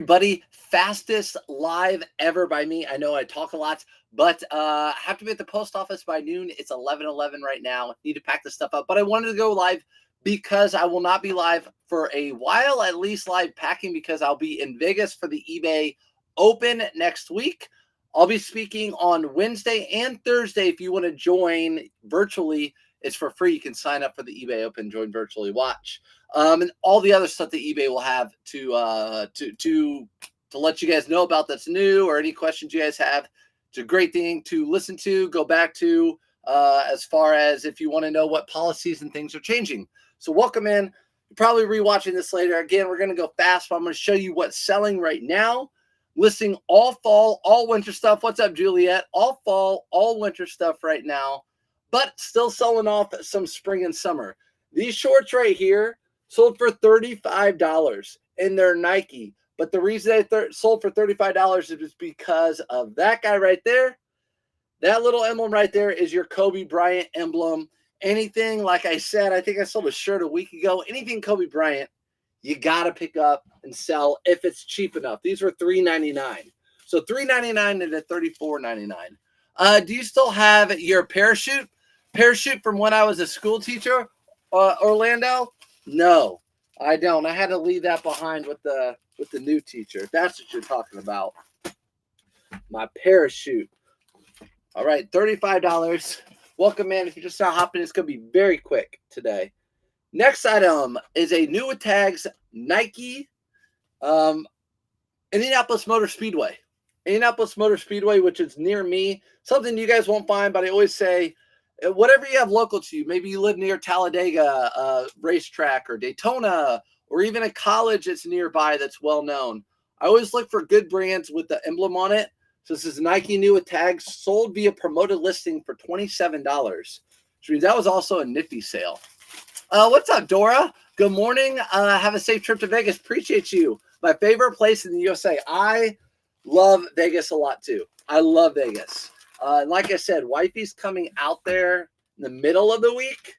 Buddy, fastest live ever by me. I know I talk a lot, but I have to be at the post office by noon. It's 11:11 right now. Need to pack this stuff up, but I wanted to go live because I will not be live for a while, at least live packing, because I'll be in Vegas for the eBay Open next week. I'll be speaking on Wednesday and Thursday. If you want to join virtually, it's for free. You can sign up for the eBay Open, join virtually, watch. And all the other stuff that eBay will have to let you guys know about that's new, or any questions you guys have. It's a great thing to listen to, go back to, as far as if you want to know what policies and things are changing. So welcome in. You're probably rewatching this later. Again, we're going to go fast, but I'm going to show you what's selling right now. Listing all fall, all winter stuff. What's up, Juliet? All fall, all winter stuff right now, but still selling off some spring and summer. These shorts right here sold for $35, and they're Nike. But the reason they sold for $35 is because of that guy right there. That little emblem right there is your Kobe Bryant emblem. Anything, like I said, I think I sold a shirt a week ago. Anything Kobe Bryant, you got to pick up and sell if it's cheap enough. These were $3.99. So $3.99 into $34.99. Do you still have your parachute? Parachute from when I was a school teacher, Orlando? No, I don't. I had to leave that behind with the new teacher. That's what you're talking about. My parachute. All right, $35. Welcome in. If you're just now hopping, it's going to be very quick today. Next item is a new with tags Nike Indianapolis Motor Speedway. Indianapolis Motor Speedway, which is near me. Something you guys won't find, but I always say, whatever you have local to you, maybe you live near Talladega racetrack or Daytona, or even a college that's nearby that's well known. I always look for good brands with the emblem on it. So this is Nike new with tags, sold via promoted listing for $27, which means that was also a Nifty sale. What's up, Dora? Good morning. Have a safe trip to Vegas. Appreciate you. My favorite place in the USA. I love Vegas a lot too. I love Vegas. Like I said, wifey's coming out there in the middle of the week,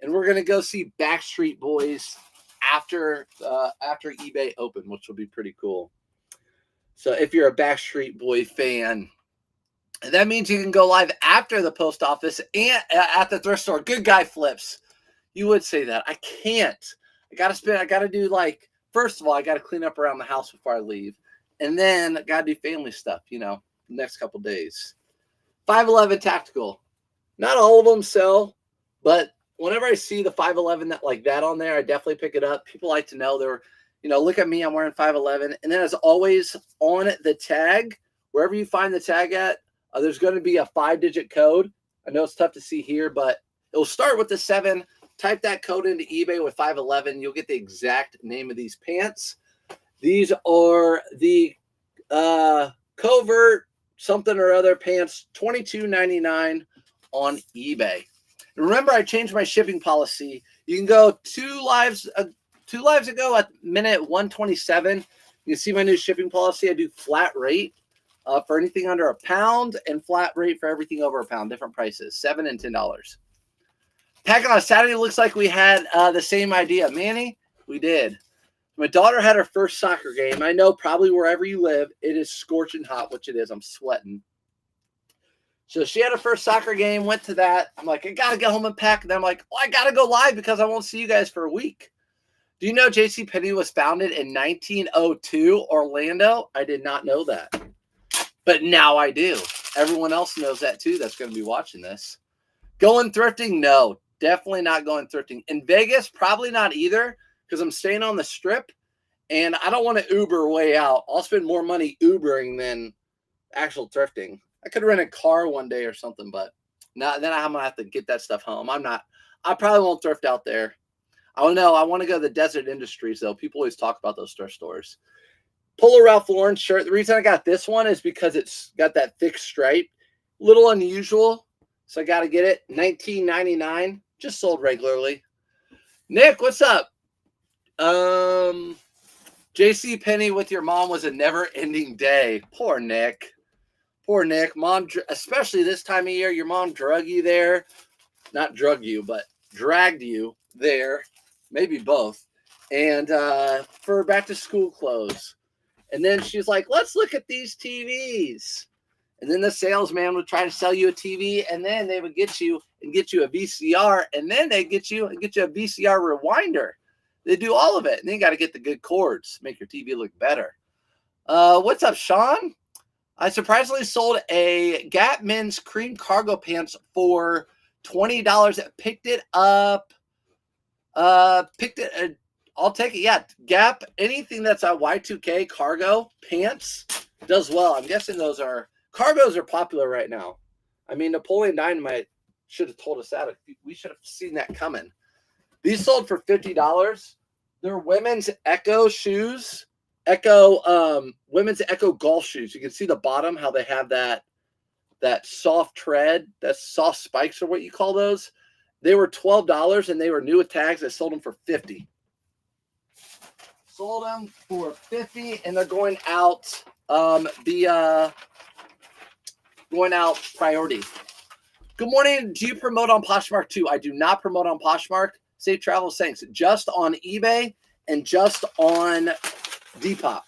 and we're gonna go see Backstreet Boys after eBay Open, which will be pretty cool. So if you're a Backstreet Boy fan, that means you can go live after the post office and at the thrift store. Good guy flips. You would say that. I can't. I gotta do, like, first of all, I gotta clean up around the house before I leave, and then I gotta do family stuff, the next couple days. 511 Tactical. Not all of them sell, but whenever I see the 511 like that on there, I definitely pick it up. People like to know they're, look at me, I'm wearing 511. And then as always, on the tag, wherever you find the tag at, there's going to be a 5-digit code. I know it's tough to see here, but it'll start with the 7. Type that code into eBay with 511. You'll get the exact name of these pants. These are the covert something or other pants, $22.99 on eBay. And remember, I changed my shipping policy. You can go two lives ago at minute 127. You can see my new shipping policy. I do flat rate for anything under £1 and flat rate for everything over £1. Different prices, $7 and $10. Packing on Saturday, looks like we had the same idea. Manny, we did. My daughter had her first soccer game. I know probably wherever you live, it is scorching hot, which it is. I'm sweating. So she had her first soccer game, went to that. I'm like, I got to get home and pack. And I'm like, well, I got to go live because I won't see you guys for a week. Do you know JCPenney was founded in 1902, Orlando? I did not know that. But now I do. Everyone else knows that too that's going to be watching this. Going thrifting? No, definitely not going thrifting. In Vegas, probably not either, because I'm staying on the strip and I don't want to Uber way out. I'll spend more money Ubering than actual thrifting. I could rent a car one day or something, but then I'm going to have to get that stuff home. I probably won't thrift out there. I don't know. I want to go to the Desert Industries, though. People always talk about those thrift stores. Polo Ralph Lauren shirt. The reason I got this one is because it's got that thick stripe. Little unusual, so I got to get it. $19.99. Just sold regularly. Nick, what's up? JC Penney with your mom was a never-ending day. Poor Nick. Poor Nick. Mom, especially this time of year, your mom drug you there. Not drug you, but dragged you there. Maybe both. And for back-to-school clothes. And then she's like, let's look at these TVs. And then the salesman would try to sell you a TV, and then they would get you a VCR, and then they get you a VCR rewinder. They do all of it, and then you got to get the good cords, make your TV look better. What's up, Sean? I surprisingly sold a Gap men's cream cargo pants for $20. Picked it up. I'll take it. Yeah, Gap, anything that's a Y2K cargo pants does well. I'm guessing cargos are popular right now. I mean, Napoleon Dynamite should have told us that. We should have seen that coming. These sold for $50. They're women's Echo shoes. Women's Echo golf shoes. You can see the bottom, how they have that soft tread, that soft spikes, or what you call those. They were $12, and they were new with tags. I sold them for $50. Sold them for $50, and they're going out priority. Good morning. Do you promote on Poshmark too? I do not promote on Poshmark. Safe travels, thanks. Just on eBay and just on Depop.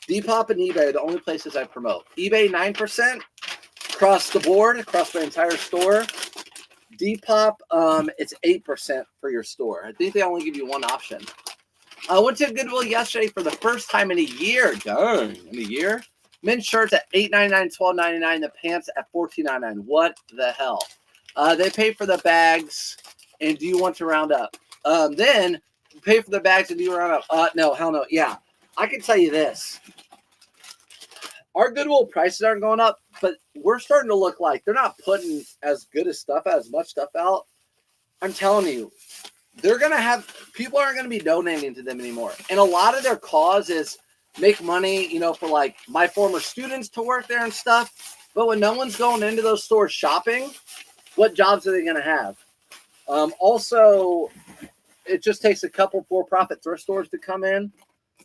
Depop and eBay are the only places I promote. eBay 9% across the board, across my entire store. Depop, it's 8% for your store. I think they only give you one option. I went to Goodwill yesterday for the first time in a year. Dang, in a year? Men's shirts at $8.99, $12.99. The pants at $14.99. What the hell? They pay for the bags. And do you want to round up? Then pay for the bags and do you round up? No, hell no. Yeah, I can tell you this. Our Goodwill prices aren't going up, but we're starting to look like they're not putting as much stuff out. I'm telling you, people aren't going to be donating to them anymore. And a lot of their cause is make money, for like my former students to work there and stuff. But when no one's going into those stores shopping, what jobs are they going to have? Also, it just takes a couple for-profit thrift stores to come in,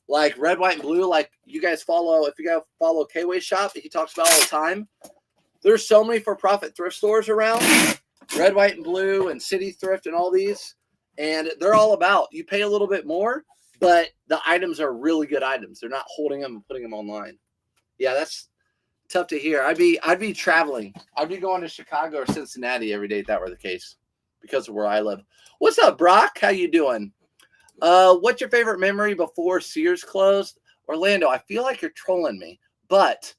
like Red, White, and Blue. Like you guys follow, if you guys follow K-Way Shop that he talks about all the time, there's so many for-profit thrift stores around, Red, White, and Blue, and City Thrift, and all these, and they're all about you pay a little bit more, but the items are really good items. They're not holding them and putting them online. Yeah, that's tough to hear. I'd be traveling. I'd be going to Chicago or Cincinnati every day if that were the case, because of where I live. What's up, Brock? How you doing? What's your favorite memory before Sears closed? Orlando, I feel like you're trolling me, but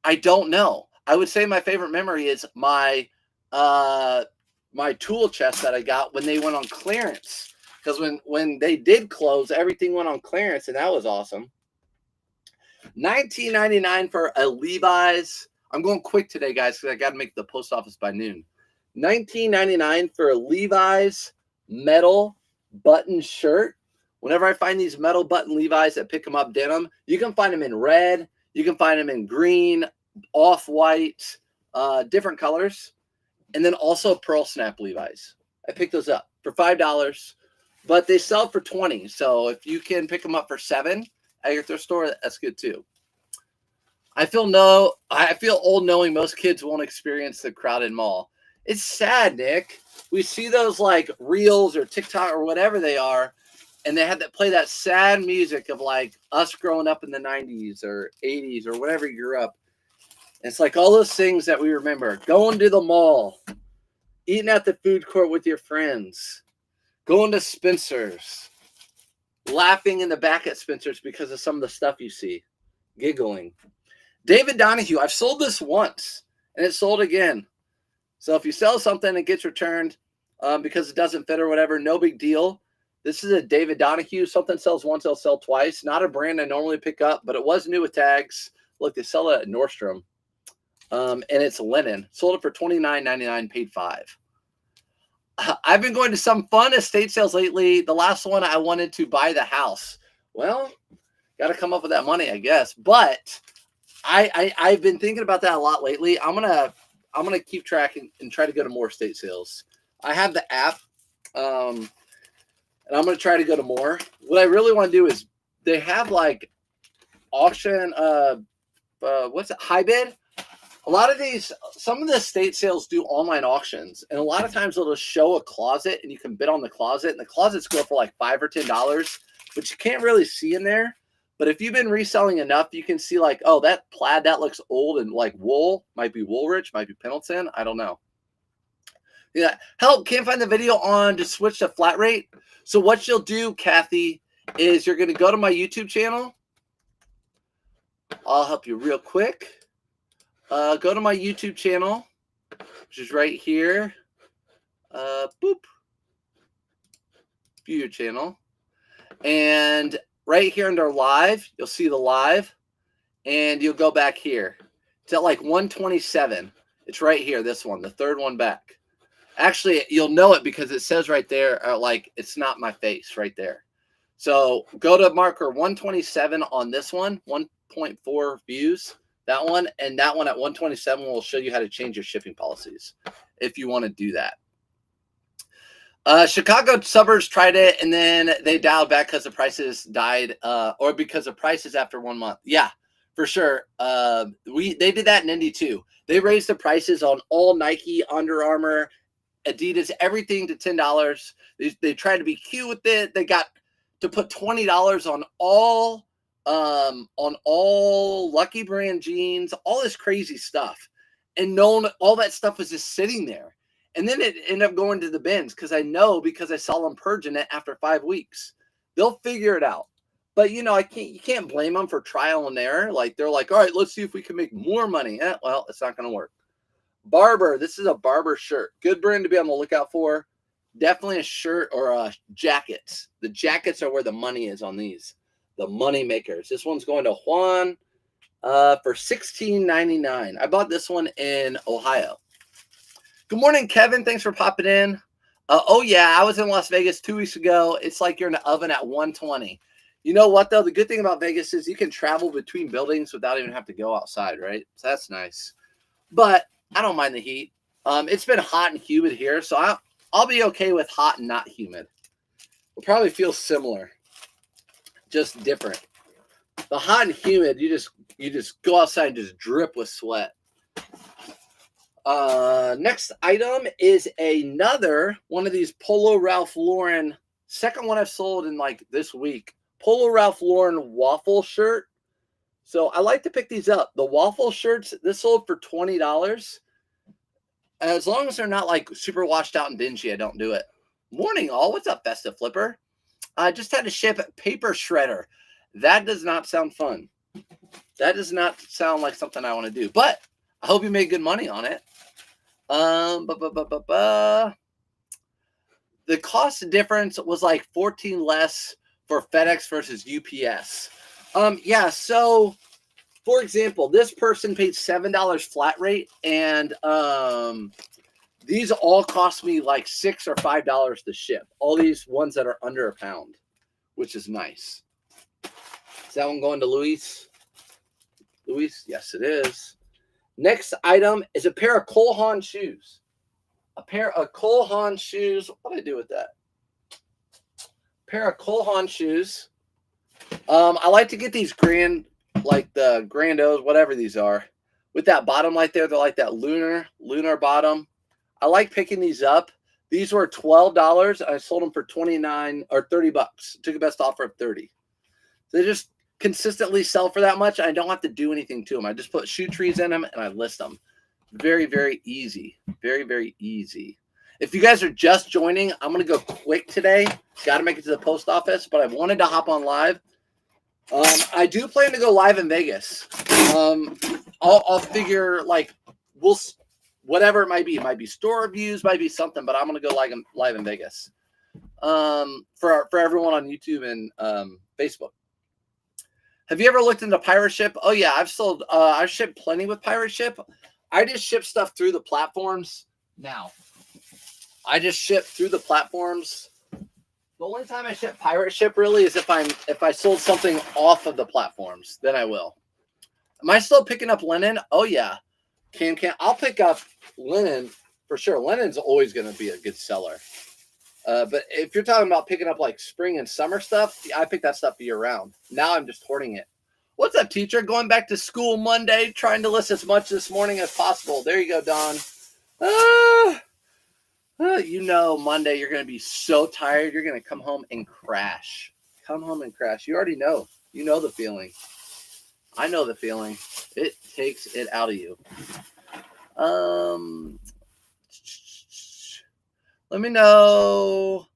I don't know. I would say my favorite memory is my tool chest that I got when they went on clearance. Because when they did close, everything went on clearance, and that was awesome. $19.99 for a Levi's. I'm going quick today, guys, because I got to make the post office by noon. $19.99 for a Levi's metal button shirt. Whenever I find these metal button Levi's that pick them up denim, you can find them in red, you can find them in green, off-white, different colors, and then also pearl snap Levi's. I picked those up for $5, but they sell for $20. So if you can pick them up for $7 at your thrift store, that's good too. I feel old knowing most kids won't experience the crowded mall. It's sad, Nick. We see those like reels or TikTok or whatever they are, and they have to play that sad music of like us growing up in the 90s or 80s or whatever you grew up. And it's like all those things that we remember. Going to the mall, eating at the food court with your friends, going to Spencer's, laughing in the back at Spencer's because of some of the stuff you see, giggling. David Donahue, I've sold this once, and it sold again. So if you sell something, it gets returned because it doesn't fit or whatever, no big deal. This is a David Donahue. Something sells once, they'll sell twice. Not a brand I normally pick up, but it was new with tags. Look, they sell it at Nordstrom, and it's linen. Sold it for $29.99, paid $5. I've been going to some fun estate sales lately. The last one, I wanted to buy the house. Well, got to come up with that money, I guess. But I've been thinking about that a lot lately. I'm gonna keep tracking and try to go to more estate sales. I have the app, and I'm gonna try to go to more. What I really want to do is they have like auction, high bid. A lot of these, some of the estate sales do online auctions, and a lot of times they'll just show a closet, and you can bid on the closet, and the closets go for like $5 or $10, but you can't really see in there. But if you've been reselling enough, you can see like, oh, that plaid, that looks old and like wool, might be Woolrich, might be Pendleton. I don't know. Yeah, help, can't find the video on to switch to flat rate. So what you'll do, Kathy, is you're going to go to my YouTube channel. I'll help you real quick. Go to my YouTube channel, which is right here. Boop. View your channel. And right here under live, you'll see the live. And you'll go back here. It's at like 127. It's right here, this one, the third one back. Actually, you'll know it because it says right there, like it's not my face right there. So go to marker 127 on this one, 1.4 views, that one, and that one at 127 will show you how to change your shipping policies if you want to do that. Chicago suburbs tried it, and then they dialed back because the prices died, or because of prices after 1 month. Yeah, for sure. They did that in Indy too. They raised the prices on all Nike, Under Armour, Adidas, everything to $10. They tried to be cute with it. They got to put $20 on all Lucky Brand jeans, all this crazy stuff, and all that stuff was just sitting there. And then it ended up going to the bins because I saw them purging it after 5 weeks. They'll figure it out. But you can't blame them for trial and error. Like they're like, all right, let's see if we can make more money. Well, it's not going to work. Barbour, this is a Barbour shirt. Good brand to be on the lookout for. Definitely a shirt or jackets. The jackets are where the money is on these. The money makers. This one's going to Juan for $16.99. I bought this one in Ohio. Good morning, Kevin. Thanks for popping in. Oh, yeah, I was in Las Vegas 2 weeks ago. It's like you're in the oven at 120. You know what, though? The good thing about Vegas is you can travel between buildings without even having to go outside, right? So that's nice. But I don't mind the heat. It's been hot and humid here, so I'll be okay with hot and not humid. It'll probably feel similar, just different. The hot and humid, you just go outside and just drip with sweat. Next item is another one of these Polo Ralph Lauren, second one I've sold in like this week. Polo Ralph Lauren waffle shirt. So I like to pick these up. The waffle shirts, this sold for $20. As long as they're not like super washed out and dingy, I don't do it. Morning all, what's up, Festive Flipper? I just had to ship paper shredder. That does not sound fun. That does not sound like something I want to do. But I hope you made good money on it. The cost difference was like 14 less for FedEx versus UPS. Yeah, so for example, this person paid $7 flat rate, and these all cost me like $6 or $5 to ship. All these ones that are under a pound, which is nice. Is that one going to Luis? Luis? Yes, it is. Next item is a pair of Cole Haan shoes. A pair of Cole Haan shoes. What did I do with that? Pair of Cole Haan shoes. I like to get these like the Grandos, whatever these are, with that bottom light there. They're like that lunar bottom. I like picking these up. These were $12. I sold them for $29 or $30. Took the best offer of $30. They just consistently sell for that much. I don't have to do anything to them. I just put shoe trees in them and I list them. Very, very easy. Very, very easy. If you guys are just joining, I'm going to go quick today. Got to make it to the post office, but I wanted to hop on live. I do plan to go live in Vegas. I'll figure like whatever it might be. It might be store reviews, might be something, but I'm going to go live in Vegas. For everyone on YouTube and Facebook. Have you ever looked into Pirate Ship? Oh yeah, I've shipped plenty with Pirate Ship. I just ship stuff through the platforms now. I just ship through the platforms. The only time I ship Pirate Ship really is if I sold something off of the platforms, then I will. Am I still picking up linen? Oh yeah. I'll pick up linen for sure. Linen's always going to be a good seller. But if you're talking about picking up like spring and summer stuff, I pick that stuff year round. Now I'm just hoarding it. What's up, teacher? Going back to school Monday, trying to list as much this morning as possible. There you go, Don. You know, Monday you're going to be so tired. You're going to come home and crash. Come home and crash. You already know. You know the feeling. I know the feeling. It takes it out of you. Let me know.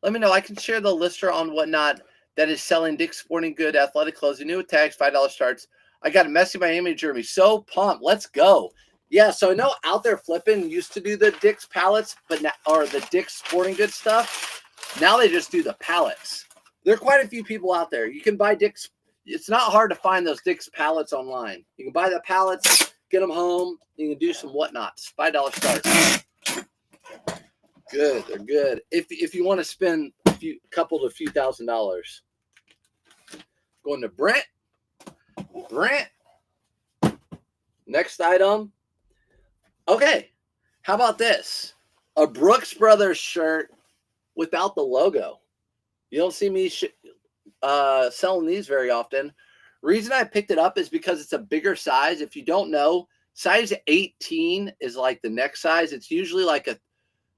I can share the lister on Whatnot that is selling Dick's Sporting Good athletic clothes. New with tags, $5 starts. I got a messy Miami jersey. So pumped. Let's go. Yeah, so I know Out There Flipping used to do the Dick's pallets, but now, or the Dick's Sporting Goods stuff. Now they just do the pallets. There are quite a few people out there. You can buy Dick's. It's not hard to find those Dick's pallets online. You can buy the pallets, get them home. You can do some whatnots. $5 starts. Good, they're good. If you want to spend a few $1,000. Going to Brent. Next item. Okay, how about this? A Brooks Brothers shirt without the logo. You don't see me selling these very often. Reason I picked it up is because it's a bigger size. If you don't know, size 18 is like the next size. It's usually like a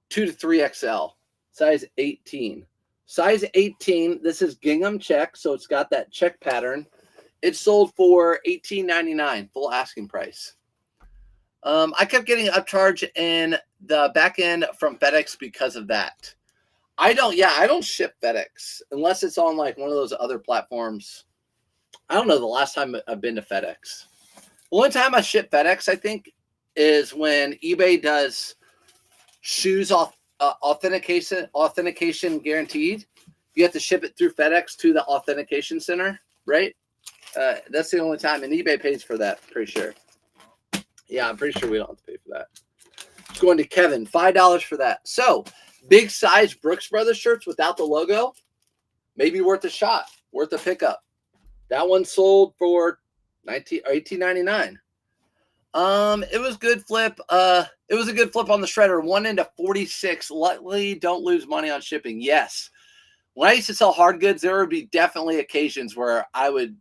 2 to 3XL. Size 18. Size 18. This is gingham check, so it's got that check pattern. It sold for $18.99, full asking price. I kept getting upcharge in the back end from FedEx because of that. I don't ship FedEx unless it's on like one of those other platforms. I don't know the last time I've been to FedEx. The only time I ship FedEx, I think, is when eBay does shoes authentication guaranteed. You have to ship it through FedEx to the authentication center, right? That's the only time, and eBay pays for that, pretty sure. Yeah, I'm pretty sure we don't have to pay for that. It's going to Kevin, $5 for that. So, big size Brooks Brothers shirts without the logo, maybe worth a shot, worth a pickup. That one sold for $18.99. It was good flip. It was a good flip on the shredder. 1 into 46. Luckily, don't lose money on shipping. Yes. When I used to sell hard goods, there would be definitely occasions where I would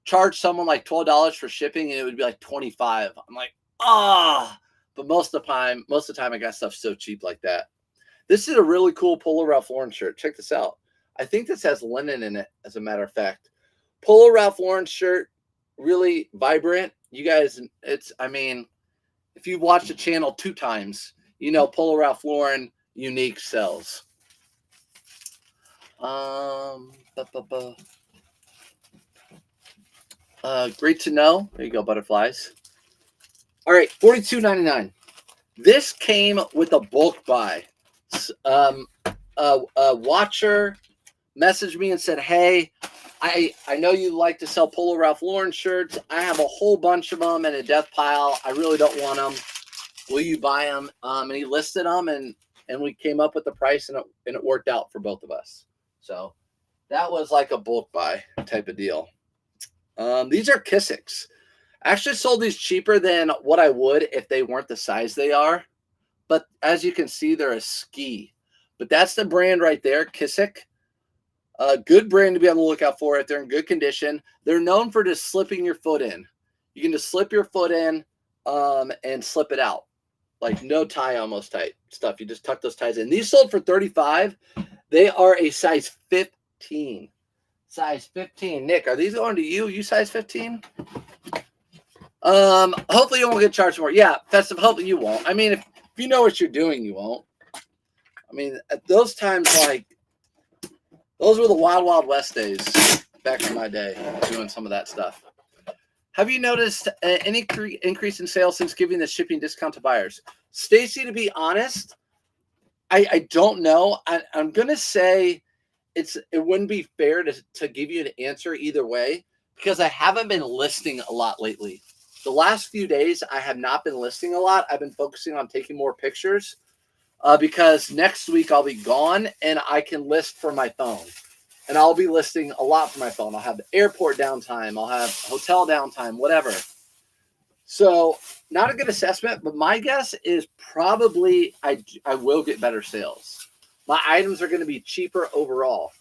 charge someone like $12 for shipping and it would be like $25. I'm like, but most of the time I got stuff so cheap like that. This is a really cool Polo Ralph Lauren shirt. Check this out. I think this has linen in it, as a matter of fact. Polo Ralph Lauren shirt, really vibrant. You guys, if you've watched the channel 2 times, you know Polo Ralph Lauren unique sells. Great to know. There you go, butterflies. All right, $42.99. This came with a bulk buy. A watcher messaged me and said, hey, I know you like to sell Polo Ralph Lauren shirts. I have a whole bunch of them in a death pile. I really don't want them. Will you buy them? And he listed them, and we came up with the price, and it worked out for both of us. So that was like a bulk buy type of deal. These are Kissicks. I actually sold these cheaper than what I would if they weren't the size they are. But as you can see, they're a ski. But that's the brand right there, Kissick. A good brand to be on the lookout for if they're in good condition. They're known for just slipping your foot in. You can just slip your foot in and slip it out. Like no tie, almost tight stuff. You just tuck those ties in. These sold for $35. They are a size 15. Size 15. Nick, are these going to you? You size 15? Hopefully you won't get charged more. Yeah, Festive, hopefully you won't. I mean, if you know what you're doing, you won't. I mean, at those times, like, those were the wild, wild west days back in my day, doing some of that stuff. Have you noticed any increase in sales since giving the shipping discount to buyers? Stacy, to be honest, I don't know. I'm going to say it wouldn't be fair to give you an answer either way because I haven't been listing a lot lately. The last few days, I have not been listing a lot. I've been focusing on taking more pictures because next week I'll be gone and I can list from my phone. And I'll be listing a lot from my phone. I'll have the airport downtime. I'll have hotel downtime, whatever. So not a good assessment, but my guess is probably I will get better sales. My items are going to be cheaper overall,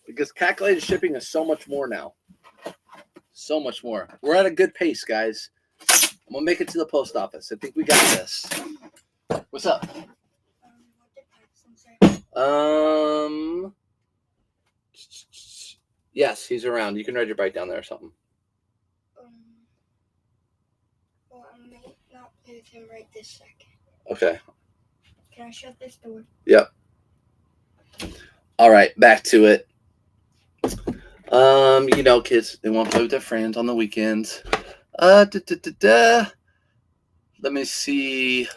because calculated shipping is so much more now. So much more. We're at a good pace, guys. I'm going to make it to the post office. I think we got this. What's up? Yes, he's around. You can ride your bike down there or something. Well, I might not play with him right this second. Okay. Can I shut this door? Yep. All right, back to it. You know, kids, they want to play with their friends on the weekends. Let me see.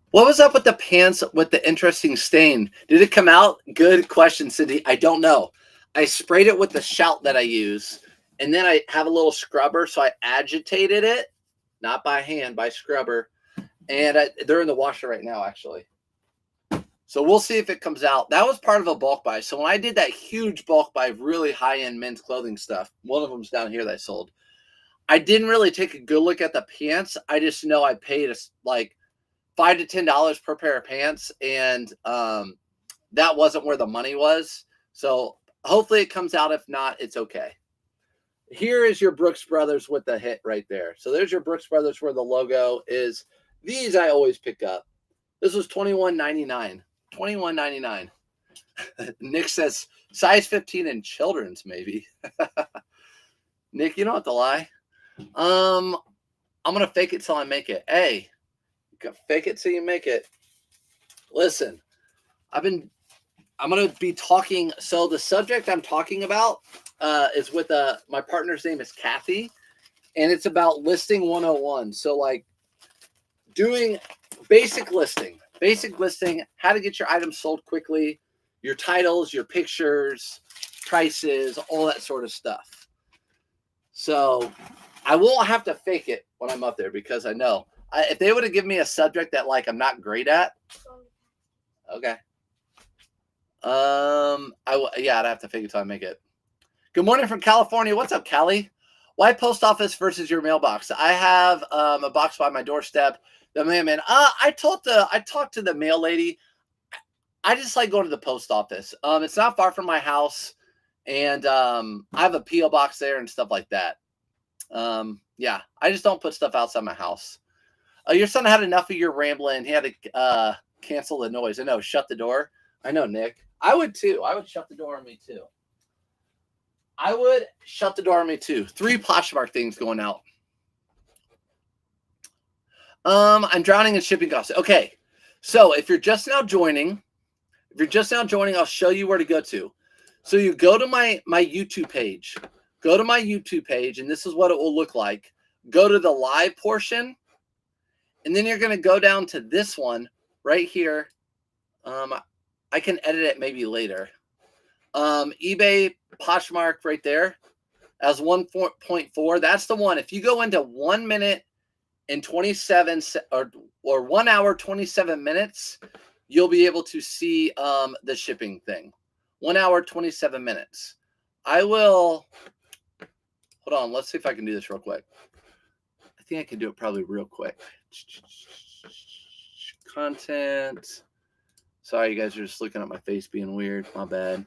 What was up with the pants with the interesting stain? Did it come out? Good question, Cindy. I don't know. I sprayed it with the shout that I use, and then I have a little scrubber, so I agitated it, not by hand, by scrubber, and they're in the washer right now, actually. So we'll see if it comes out. That was part of a bulk buy. So when I did that huge bulk buy of really high-end men's clothing stuff, one of them's down here that I sold, I didn't really take a good look at the pants. I just know I paid like $5 to $10 per pair of pants, and that wasn't where the money was. So hopefully it comes out. If not, it's okay. Here is your Brooks Brothers with the hit right there. So there's your Brooks Brothers where the logo is. These I always pick up. This was $21.99. $21.99. Nick says size 15 in children's, maybe. Nick, you don't have to lie. I'm gonna fake it till I make it. Hey, fake it till you make it. Listen, I'm gonna be talking. So the subject I'm talking about is with my partner's name is Kathy, and it's about listing 101. So like doing basic listing, how to get your items sold quickly, your titles, your pictures, prices, all that sort of stuff. So I won't have to fake it when I'm up there, because I know if they would have given me a subject that like I'm not great at, okay. Yeah, I'd have to fake it till I make it. Good morning from California. What's up, Callie? Why post office versus your mailbox? I have a box by my doorstep. The mailman. I talked to the mail lady. I just like going to the post office. It's not far from my house, and I have a P.O. box there and stuff like that. Yeah, I just don't put stuff outside my house. Your son had enough of your rambling. He had to cancel the noise. I know, shut the door. I know, Nick. I would too. I would shut the door on me too. I would shut the door on me too. 3 Poshmark things going out. I'm drowning in shipping costs. Okay, so if you're just now joining, I'll show you where to go to. So you go to my YouTube page. Go to my YouTube page, and this is what it will look like. Go to the live portion, and then you're going to go down to this one right here. I can edit it maybe later. eBay Poshmark right there as 1.4. That's the one. If you go into 1 minute and 27 or 1 hour 27 minutes, you'll be able to see the shipping thing. 1 hour 27 minutes. I will hold on. Let's see if I can do this real quick. I think I can do it probably real quick. Content. Sorry, you guys are just looking at my face being weird. My bad.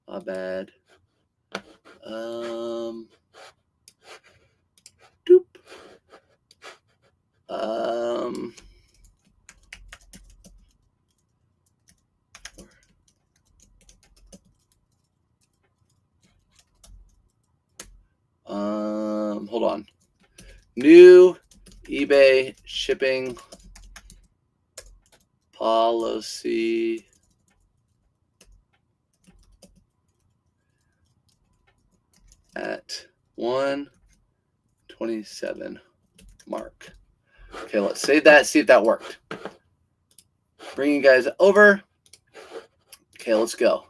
My bad. Doop. Hold on. New eBay shipping policy at 127 mark. Okay, let's save that, see if that worked. Bring you guys over. Okay, let's go.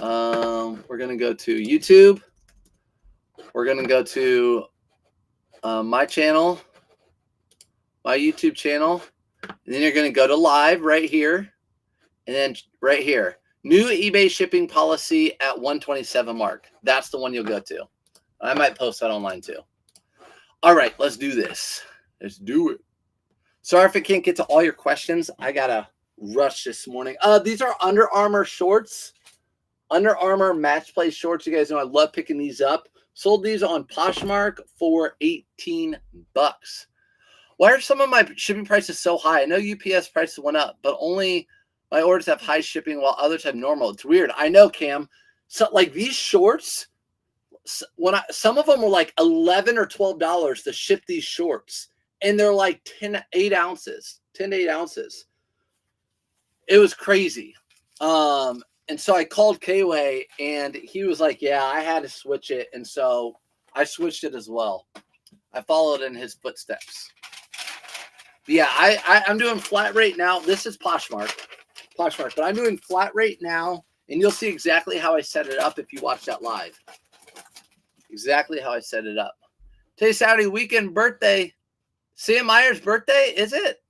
We're going to go to YouTube. We're going to go to my channel, my YouTube channel. And then you're going to go to live right here. And then right here, new eBay shipping policy at 127 mark. That's the one you'll go to. I might post that online too. All right, let's do this. Let's do it. Sorry if I can't get to all your questions. I got to rush this morning. These are Under Armour shorts. Under Armour match play shorts. You guys know I love picking these up. Sold these on Poshmark for $18. Why are some of my shipping prices so high? I know UPS prices went up, but only my orders have high shipping while others have normal. It's weird. I know, Cam. So like these shorts, some of them were like $11 or $12 to ship these shorts, and they're like 10 to 8 ounces. It was crazy. And so I called K-Way, and he was like, yeah, I had to switch it. And so I switched it as well. I followed in his footsteps. But yeah, I'm doing flat rate now. This is Poshmark, but I'm doing flat rate now, and you'll see exactly how I set it up if you watch that live. Exactly how I set it up. Today's Saturday weekend birthday. Sam Meyer's birthday, is it?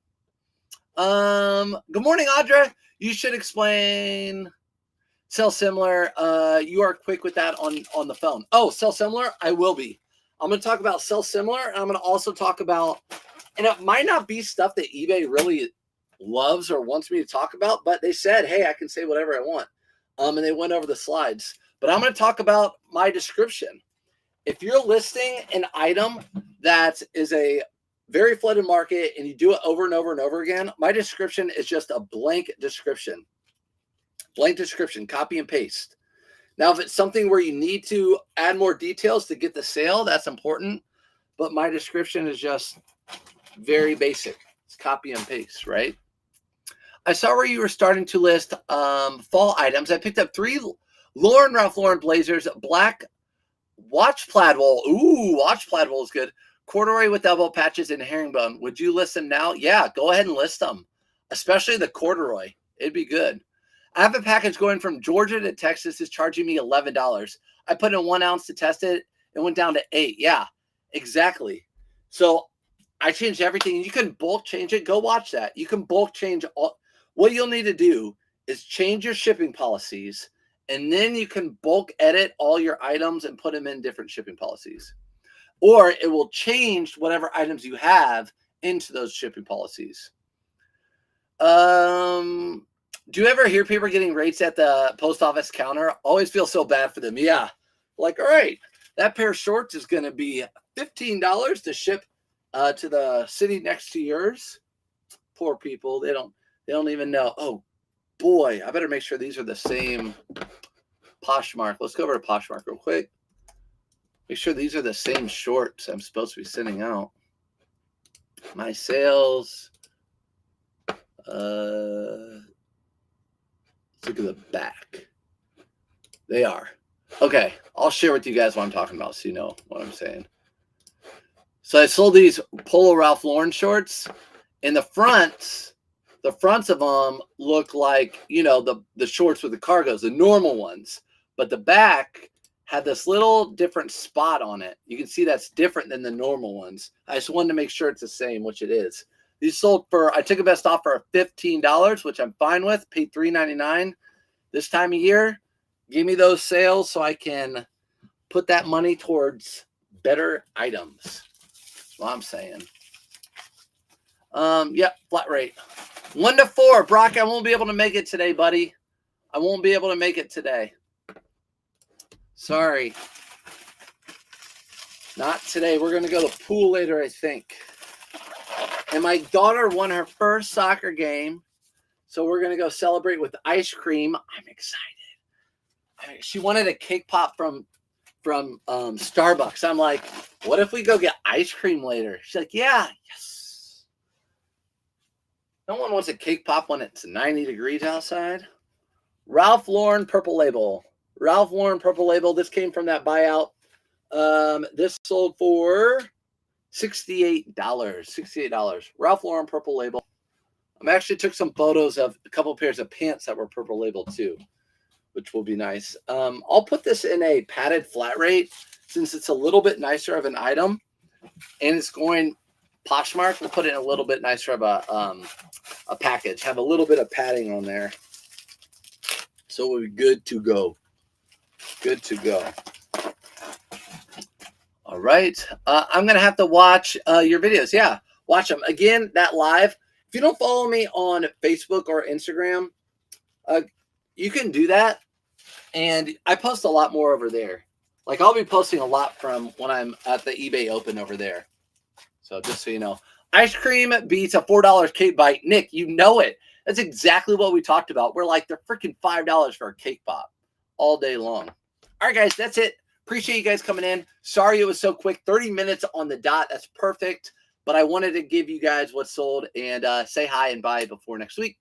Good morning, Audra. You should explain sell similar. You are quick with that on the phone. Oh, sell similar? I will be. I'm going to talk about sell similar, and I'm going to also talk about, and it might not be stuff that eBay really loves or wants me to talk about, but they said, hey, I can say whatever I want. And they went over the slides. But I'm going to talk about my description. If you're listing an item that is a very flooded market and you do it over and over and over again, my description is just a blank description. Blank description, copy and paste. Now, if it's something where you need to add more details to get the sale, that's important. But my description is just very basic. It's copy and paste, right? I saw where you were starting to list fall items. I picked up 3 Ralph Lauren blazers, black watch plaid wool. Ooh, watch plaid wool is good. Corduroy with elbow patches and herringbone. Would you list them now? Yeah, go ahead and list them, especially the corduroy. It'd be good. I have a package going from Georgia to Texas. It's charging me $11. I put in 1 ounce to test it. It went down to 8. Yeah, exactly. So I changed everything. You can bulk change it. Go watch that. You can bulk change all. What you'll need to do is change your shipping policies, and then you can bulk edit all your items and put them in different shipping policies. Or it will change whatever items you have into those shipping policies. Do you ever hear people getting rates at the post office counter? Always feel so bad for them. Yeah. Like, all right, that pair of shorts is going to be $15 to ship to the city next to yours. Poor people. They don't even know. Oh boy, I better make sure these are the same Poshmark. Let's go over to Poshmark real quick. Make sure these are the same shorts I'm supposed to be sending out. My sales. Let's look at the back. They are. Okay, I'll share with you guys what I'm talking about so you know what I'm saying. So I sold these Polo Ralph Lauren shorts, and the fronts of them look like, you know, the shorts with the cargos, the normal ones. But the back had this little different spot on it. You can see that's different than the normal ones. I just wanted to make sure it's the same, which it is. These sold for, I took a best offer of $15, which I'm fine with. Paid $3.99 this time of year. Give me those sales so I can put that money towards better items. That's what I'm saying. Yep, flat rate. 1 to 4. Brock, I won't be able to make it today, buddy. I won't be able to make it today. Sorry. Not today. We're going to go to the pool later, I think. And my daughter won her first soccer game. So we're going to go celebrate with ice cream. I'm excited. She wanted a cake pop from Starbucks. I'm like, what if we go get ice cream later? She's like, yeah. Yes. No one wants a cake pop when it's 90 degrees outside. Ralph Lauren Purple Label. Ralph Lauren Purple Label. This came from that buyout. This sold for $68. $68. Ralph Lauren Purple Label. I actually took some photos of a couple pairs of pants that were Purple Label too, which will be nice. I'll put this in a padded flat rate since it's a little bit nicer of an item, and it's going Poshmark. We'll put it in a little bit nicer of a package. Have a little bit of padding on there, so we'll be good to go. Good to go. All right. I'm going to have to watch your videos. Yeah, watch them. Again, that live. If you don't follow me on Facebook or Instagram, you can do that. And I post a lot more over there. Like, I'll be posting a lot from when I'm at the eBay Open over there. So just so you know. Ice cream beats a $4 cake bite. Nick, you know it. That's exactly what we talked about. We're like, they're freaking $5 for a cake pop. all day long. All right, guys, that's it. Appreciate you guys coming in. Sorry it was so quick. 30 minutes on the dot. That's perfect. But I wanted to give you guys what's sold and say hi and bye before next week.